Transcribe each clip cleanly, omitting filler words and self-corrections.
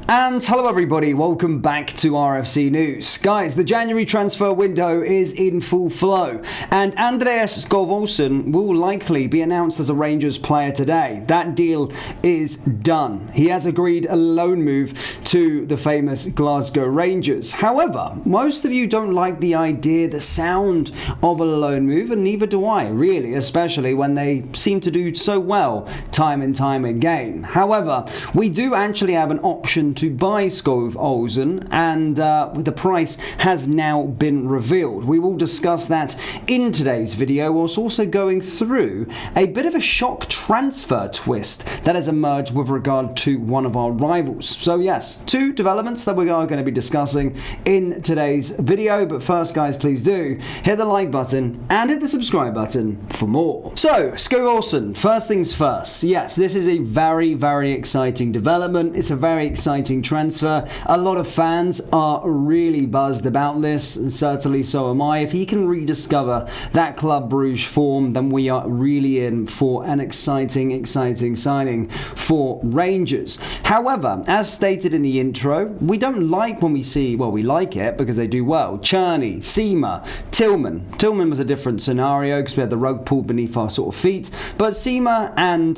And hello everybody, welcome back to RFC News. Guys, the January transfer window is in full flow and Andreas Skov Olsen will likely be announced as a Rangers player today. That deal is done. He has agreed a loan move to the famous Glasgow Rangers. However, most of you don't like the idea, the sound of a loan move, and neither do I, really, especially when they seem to do so well time and time again. However, we do actually have an option to buy Skov Olsen, and the price has now been revealed. We will discuss that in today's video, whilst also going through a bit of a shock transfer twist that has emerged with regard to one of our rivals. So yes, two developments that we are going to be discussing in today's video. But first, guys, please do hit the like button and hit the subscribe button for more. So, Skov Olsen, first things first. Yes, this is a very, very exciting development. It's a very exciting transfer. A lot of fans are really buzzed about this, and certainly so am I. If he can rediscover that Club Brugge form, then we are really in for an exciting signing for Rangers. However, as stated in the intro, we don't like when we see, well, we like it because they do well. Czerny, Sima, Tillman. Tillman was a different scenario because we had the rug pulled beneath our sort of feet, but Sima and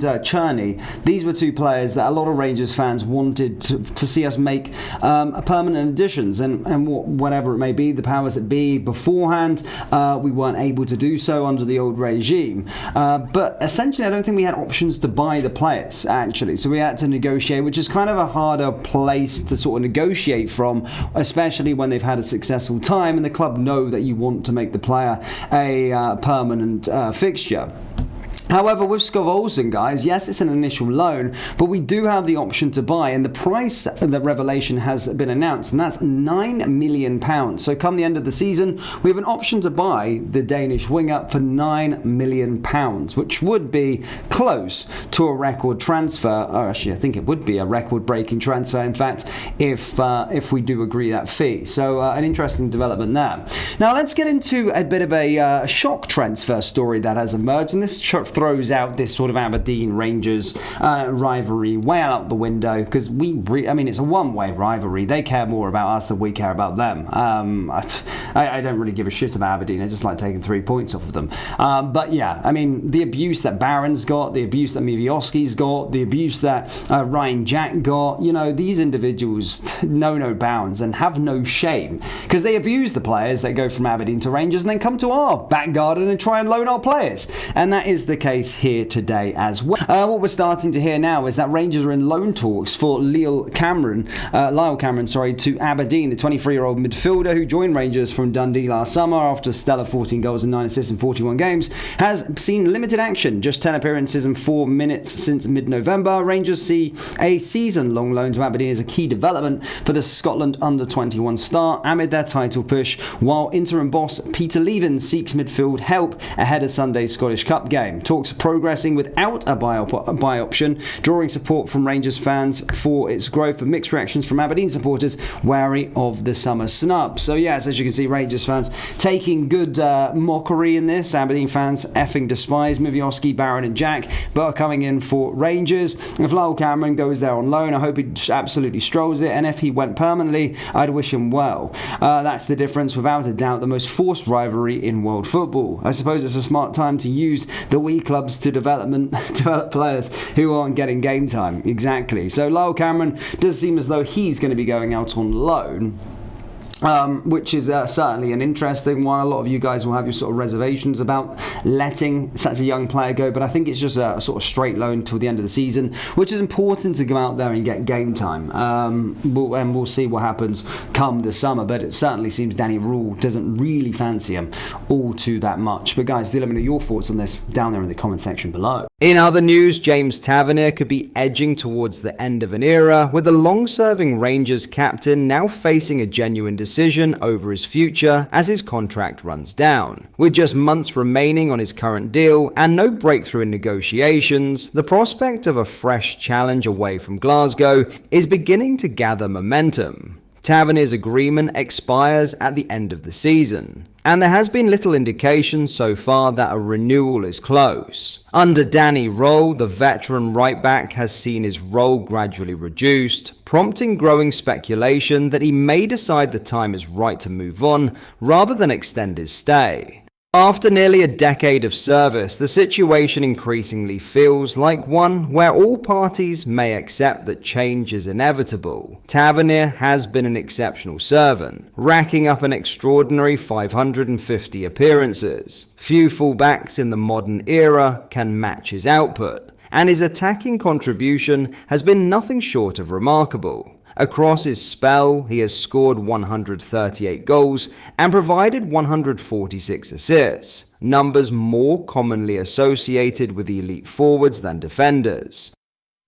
Czerny, these were two players that a lot of Rangers fans wanted to see us make permanent additions, and whatever it may be, the powers that be beforehand, we weren't able to do so under the old regime. But essentially, I don't think we had options to buy the players, actually. So we had to negotiate, which is kind of a harder place to sort of negotiate from, especially when they've had a successful time and the club know that you want to make the player a permanent fixture. However, with Skov Olsen, guys, yes, it's an initial loan, but we do have the option to buy, and the price, the revelation has been announced, and that's £9 million. So come the end of the season, we have an option to buy the Danish winger for £9 million, which would be close to a record transfer, or actually I think it would be a record-breaking transfer, in fact, if we do agree that fee. So an interesting development there. Now let's get into a bit of a shock transfer story that has emerged, and this throws out this sort of Aberdeen Rangers rivalry way out the window, because it's a one-way rivalry. They care more about us than we care about them. I don't really give a shit about Aberdeen. I just like taking 3 points off of them. But yeah, I mean, the abuse that Barron's got, the abuse that Mivioski's got, the abuse that Ryan Jack got, these individuals know no bounds and have no shame, because they abuse the players that go from Aberdeen to Rangers and then come to our back garden and try and loan our players. And that is the case here today as well. What we're starting to hear now is that Rangers are in loan talks for Lyall Cameron, to Aberdeen. The 23-year-old midfielder who joined Rangers from Dundee last summer after stellar 14 goals and 9 assists in 41 games has seen limited action, just 10 appearances and 4 minutes since mid-November. Rangers see a season-long loan to Aberdeen as a key development for the Scotland under-21 star amid their title push, while interim boss Peter Leven seeks midfield help ahead of Sunday's Scottish Cup game. Talks are progressing without a buy option, drawing support from Rangers fans for its growth, but mixed reactions from Aberdeen supporters wary of the summer snub. So yes, as you can see, Rangers fans taking good mockery in this. Aberdeen fans effing despise Mivioski, Barron and Jack, but are coming in for Rangers. If Lyall Cameron goes there on loan, I hope he absolutely strolls it, and if he went permanently, I'd wish him well. That's the difference, without a doubt, the most forced rivalry in world football. I suppose it's a smart time to use the weak clubs to develop players who aren't getting game time. Exactly. So Lyall Cameron does seem as though he's going to be going out on loan. Which is certainly an interesting one. A lot of you guys will have your sort of reservations about letting such a young player go, but I think it's just a sort of straight loan till the end of the season, which is important to go out there and get game time. We'll see what happens come the summer, but it certainly seems Danny Rule doesn't really fancy him all too that much. But guys, do let me know your thoughts on this down there in the comment section below. In other news, James Tavernier could be edging towards the end of an era, with the long-serving Rangers captain now facing a genuine decision over his future as his contract runs down. With just months remaining on his current deal and no breakthrough in negotiations, the prospect of a fresh challenge away from Glasgow is beginning to gather momentum. Tavernier's agreement expires at the end of the season. and there has been little indication so far that a renewal is close. Under Danny Röhl, the veteran right-back has seen his role gradually reduced, prompting growing speculation that he may decide the time is right to move on rather than extend his stay. After nearly a decade of service, the situation increasingly feels like one where all parties may accept that change is inevitable. Tavernier has been an exceptional servant, racking up an extraordinary 550 appearances. Few fullbacks in the modern era can match his output, and his attacking contribution has been nothing short of remarkable. Across his spell, he has scored 138 goals and provided 146 assists, numbers more commonly associated with elite forwards than defenders.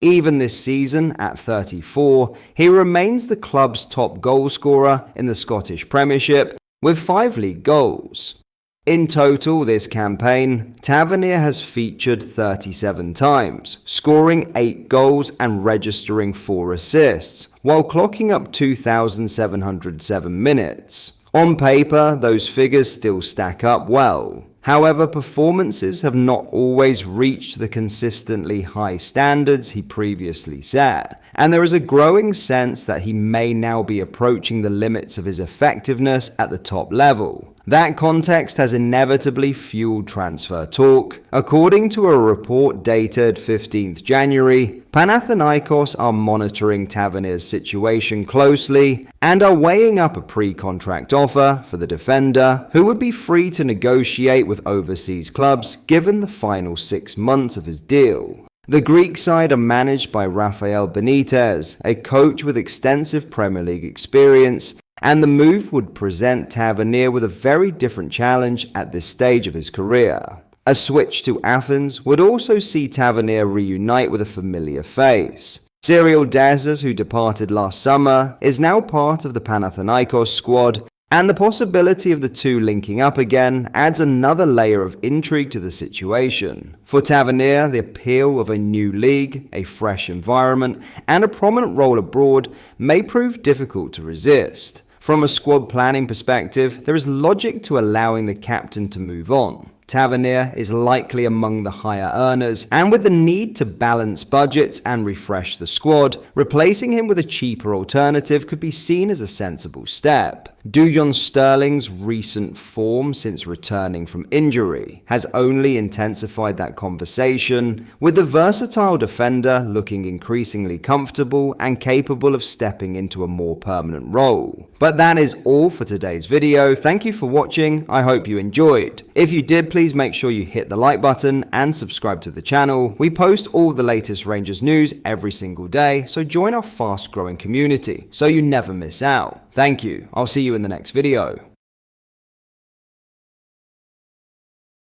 Even this season, at 34, he remains the club's top goalscorer in the Scottish Premiership with 5 league goals. In total this campaign, Tavernier has featured 37 times, scoring 8 goals and registering 4 assists, while clocking up 2,707 minutes. On paper, those figures still stack up well. However, performances have not always reached the consistently high standards he previously set, and there is a growing sense that he may now be approaching the limits of his effectiveness at the top level. That context has inevitably fueled transfer talk. According to a report dated 15th January, Panathinaikos are monitoring Tavernier's situation closely and are weighing up a pre-contract offer for the defender, who would be free to negotiate with overseas clubs given the final 6 months of his deal. The Greek side are managed by Rafael Benitez, a coach with extensive Premier League experience, and the move would present Tavernier with a very different challenge at this stage of his career. A switch to Athens would also see Tavernier reunite with a familiar face. Cyriel Dessers, who departed last summer, is now part of the Panathinaikos squad, and the possibility of the two linking up again adds another layer of intrigue to the situation. For Tavernier, the appeal of a new league, a fresh environment, and a prominent role abroad may prove difficult to resist. From a squad planning perspective, there is logic to allowing the captain to move on. Tavernier is likely among the higher earners, and with the need to balance budgets and refresh the squad, replacing him with a cheaper alternative could be seen as a sensible step. Dujon Sterling's recent form since returning from injury has only intensified that conversation, with the versatile defender looking increasingly comfortable and capable of stepping into a more permanent role. But that is all for today's video. Thank you for watching. I hope you enjoyed. If you did, please make sure you hit the like button and subscribe to the channel. We post all the latest Rangers news every single day, so join our fast growing community so you never miss out. Thank you. I'll see you in the next video.